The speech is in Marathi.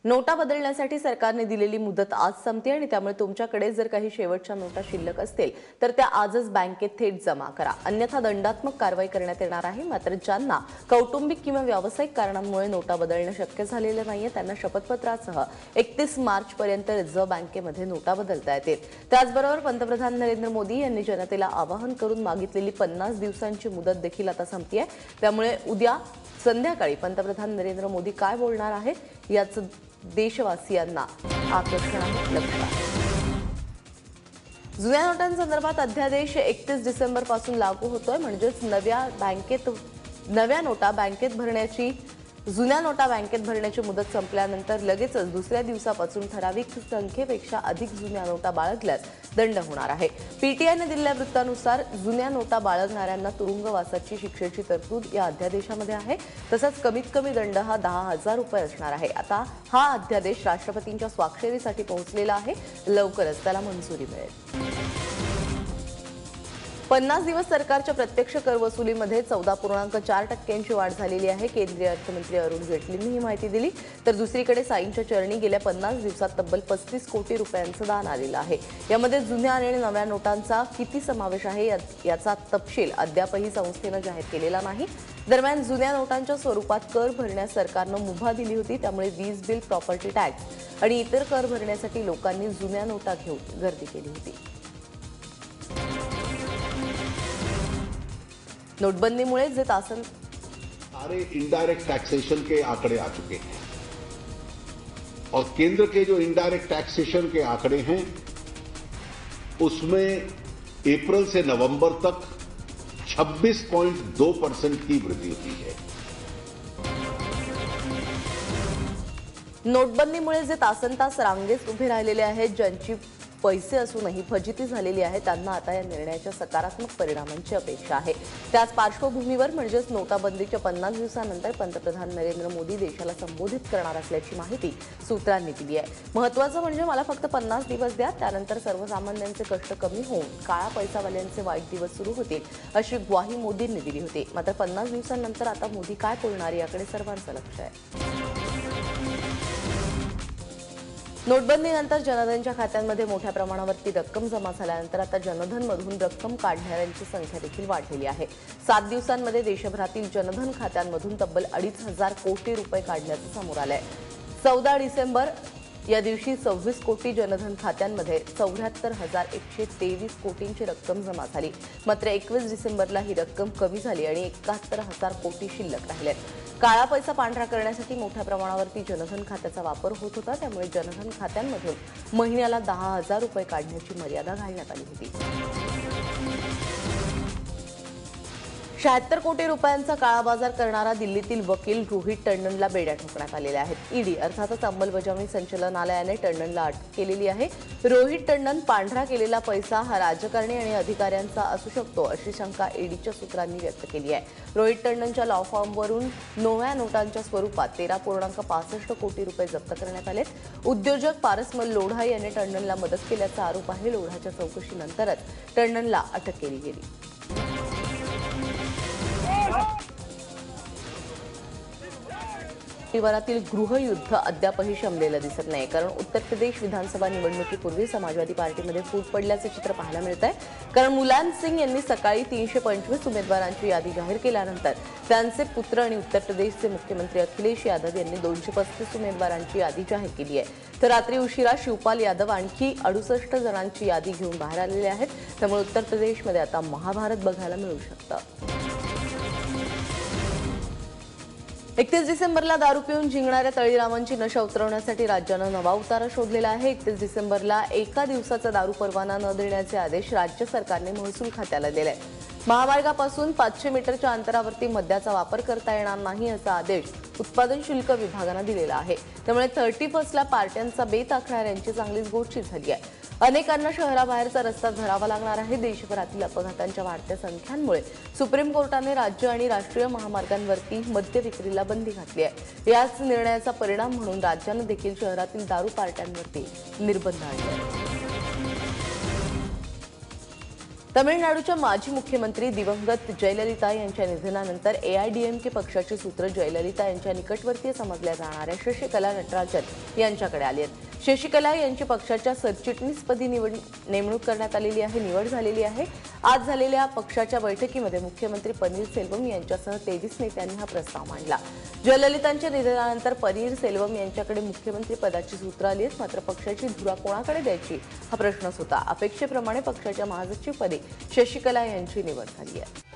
नोटा बदलण्यासाठी सरकारने दिलेली मुदत आज संपते आणि त्यामुळे तुमच्याकडे जर काही शेवटच्या नोटा शिल्लक असतील तर त्या आजच बँकेत थेट जमा करा, अन्यथा दंडात्मक कारवाई करण्यात येणार आहे। मात्र ज्यांना कौटुंबिक किंवा व्यावसायिक कारणांमुळे नोटा बदलणे शक्य झालेले नाहीये त्यांना शपथपत्रासह 31 मार्च पर्यंत रिझर्व्ह बँकेमध्ये नोटा बदलता येतील। त्याचबरोबर पंतप्रधान नरेंद्र मोदी यांनी जनतेला आवाहन करून मागितलेली 50 दिवसांची मुदत देखील आता संपते आहे। त्यामुळे उद्या संध्याकाळी पंतप्रधान नरेंद्र मोदी काय बोलणार आहेत याचं देशवासियांना आकर्षण आहे, लक्षात। जुन्या नोटांसंदर्भात अध्यादेश 31 डिसेंबर पासून लागू होतोय, म्हणजेच जुन्या नोटा बँकेत भरण्याची मुदत संपल्यानंतर लगेचच दुसऱ्या दिवसापासून ठराविक संख्येपेक्षा अधिक जुन्या नोटा बाळगल्यास दंड होणार आहे। पीटीआयने दिलेल्या वृत्तानुसार जुन्या नोटा बाळगणाऱ्यांना तुरुंगवासाची शिक्षेची तरतूद या अध्यादेशामध्ये आहे। तसंच कमीत कमी दंड हा 10,000 रुपये असणार आहे। आता हा अध्यादेश राष्ट्रपतींच्या स्वाक्षरीसाठी पोहोचलेला आहे, लवकरच त्याला मंजुरी मिळेल। 50 दिवस सरकारच्या प्रत्यक्ष कर वसुलीमध्ये 14.4% वाढ झालेली आहे। केंद्रीय अर्थमंत्री अरुण जेटलींनी ही माहिती दिली। तर दुसरीकडे साईंच्या चरणी गेल्या 50 दिवसात तब्बल 35 कोटी रुपयांचं दान आलेलं आहे। यामध्ये जुन्या आणि नव्या नोटांचा किती समावेश आहे याचा तपशील अद्यापही संस्थेनं जाहीर केलेला नाही। दरम्यान जुन्या नोटांच्या स्वरूपात कर भरण्यास सरकारनं मुभा दिली होती, त्यामुळे वीज बिल, प्रॉपर्टी टॅक्स आणि इतर कर भरण्यासाठी लोकांनी जुन्या नोटा घेऊन गर्दी केली होती। नोटबंदीमुळे जे सारे इनडायरेक्ट टैक्सेशन के आंकड़े आ चुके हैं और केंद्र के जो इनडायरेक्ट टैक्सेशन के आंकड़े हैं उसमें अप्रैल से नवंबर तक 26.2% की वृद्धि हुई है। नोटबंदीमुळे जे तासनतास रांगेत उभे राहिलेले आहेत, ज्यांची पैसे असूनही फजिती झालेली आहे, त्यांना आता या निर्णयाच्या सकारात्मक परिणामांची अपेक्षा आहे। त्याच पार्श्वभूमीवर म्हणजेच नोटाबंदीच्या 50 दिवसानंतर पंतप्रधान नरेंद्र मोदी देशाला संबोधित करणार असल्याची माहिती सूत्रांनी दिली आहे। महत्त्वाचं म्हणजे मला फक्त 50 दिवस द्या, त्यानंतर सर्वसामान्यांचे कष्ट कमी होऊन काळा पैसावाल्यांचे वाईट दिवस सुरू होतील, अशी ग्वाही मोदींनी दिली होती। मात्र 50 दिवसांनंतर आता मोदी काय बोलणार याकडे सर्वांचं लक्ष आहे। नोटबंदीनंतर जनधनच्या खात्यांमध्ये मोठ्या प्रमाणावरती रक्कम जमा झाल्यानंतर आता जनधनमधून रक्कम काढणाऱ्यांची संख्या देखील वाढलेली आहे। 7 दिवसांमध्ये देशभरातील जनधन खात्यांमधून तब्बल 2,500 कोटी रुपये काढल्याचं समोर आलंय। 14 डिसेंबर या दिवशी 26 कोटी जनधन खात्यांमध्ये 74,123 कोटींची रक्कम जमा झाली। मात्र 21 डिसेंबरला ही रक्कम कमी झाली आणि 71,000 कोटी शिल्लक राहिलेत। काळा पैसा पांढरा करण्यासाठी मोठ्या प्रमाणावरती जनधन खात्याचा वापर होत होता, त्यामुळे जनधन खात्यांमधून महिन्याला 10,000 रुपये काढण्याची मर्यादा घालण्यात आली होती। 76 कोटी रुपयांचा काळा बाजार करणारा दिल्लीतील वकील रोहित टंडनला बेड्या ठोकण्यात आलेल्या आहेत। ईडी अर्थातच अंमलबजावणी संचालनालयाने टंडनला अटक केलेली आहे। रोहित टंडन पांढरा केलेला पैसा हा राजकारणी आणि अधिकाऱ्यांचा असू शकतो, अशी शंका ईडीच्या सूत्रांनी व्यक्त केली आहे। रोहित टंडनच्या लॉ फॉर्मवरून नव्या नोटांच्या स्वरूपात 13.65 कोटी रुपये जप्त करण्यात आलेत। उद्योजक पारसमल लोढा याने टंडनला मदत केल्याचा आरोप आहे। लोढाच्या चौकशीनंतरच टंडनला अटक केली गेली। परिवारातील गृहयुद्ध अद्यापही शमलेलं दिसत नाही, कारण उत्तर प्रदेश विधानसभा निवडणुकीपूर्वी समाजवादी पार्टीमध्ये फूट पडल्याचे चित्र पाहायला मिळत आहे। कारण मुलायम सिंग यांनी सकाळी 325 उमेदवारांची यादी जाहीर केल्यानंतर त्यांचे पुत्र आणि उत्तर प्रदेशचे मुख्यमंत्री अखिलेश यादव यांनी 235 उमेदवारांची यादी जाहीर केली आहे। तर रात्री उशिरा शिवपाल यादव आणखी 68 जणांची यादी घेऊन बाहेर आलेले आहेत। त्यामुळे उत्तर प्रदेशमध्ये आता महाभारत बघायला मिळू शकतं। 31 डिसेंबरला दारू पिऊन जिंकणाऱ्या तळीरामांची नशा उतरवण्यासाठी राज्यानं नवा उतारा शोधलेला आहे। 31 डिसेंबरला एका दिवसाचा दारू परवाना न देण्याचे आदेश राज्य सरकारने महसूल खात्याला दिले। महामार्गापासून 500 मीटरच्या अंतरावरती मद्याचा वापर करता येणार नाही असा आदेश उत्पादन शुल्क विभागाने दिलेला आहे। त्यामुळे 31ला पार्ट्यांचा बेत आखणाऱ्यांची चांगलीच गोष्टी झाली आहे। अनेकांना शहराबाहेरचा रस्ता धरावा लागणार आहे। देशभरातील अपघातांच्या वाढत्या संख्यांमुळे सुप्रीम कोर्टाने राज्य आणि राष्ट्रीय महामार्गांवरती मद्य विक्रीला बंदी घातली आहे। याच निर्णयाचा परिणाम म्हणून राज्याने देखील शहरातील दारू पार्ट्यांवरती निर्बंध आणले आहेत। तमिळनाडूच्या माजी मुख्यमंत्री दिवंगत जयललिता यांच्या निधनानंतर एआयडीएमके पक्षाची सूत्र जयललिता यांच्या निकटवर्तीय समजल्या जाणाऱ्या शशिकला नटराजन यांच्याकडे आली आहेत. शशिकला यांची पक्षाच्या सरचिटणीसपदी नेमणूक करण्यात आलेली आहे, निवड झालेली आहे. आज झालेल्या पक्षाच्या बैठकीमध्ये मुख्यमंत्री पनीरसेल्वम यांच्यासह 23 नेत्यांनी हा प्रस्ताव मांडला. जयललितांच्या निधनानंतर पनीरसेल्वम यांच्याकडे मुख्यमंत्री पदाची सूत्र आली आहेत. मात्र पक्षाची धुरा कोणाकडे द्यायची हा प्रश्नच होता. अपेक्षेप्रमाणे पक्षाच्या महासचिवपदी शशिकला यांची निवड झाली आहे.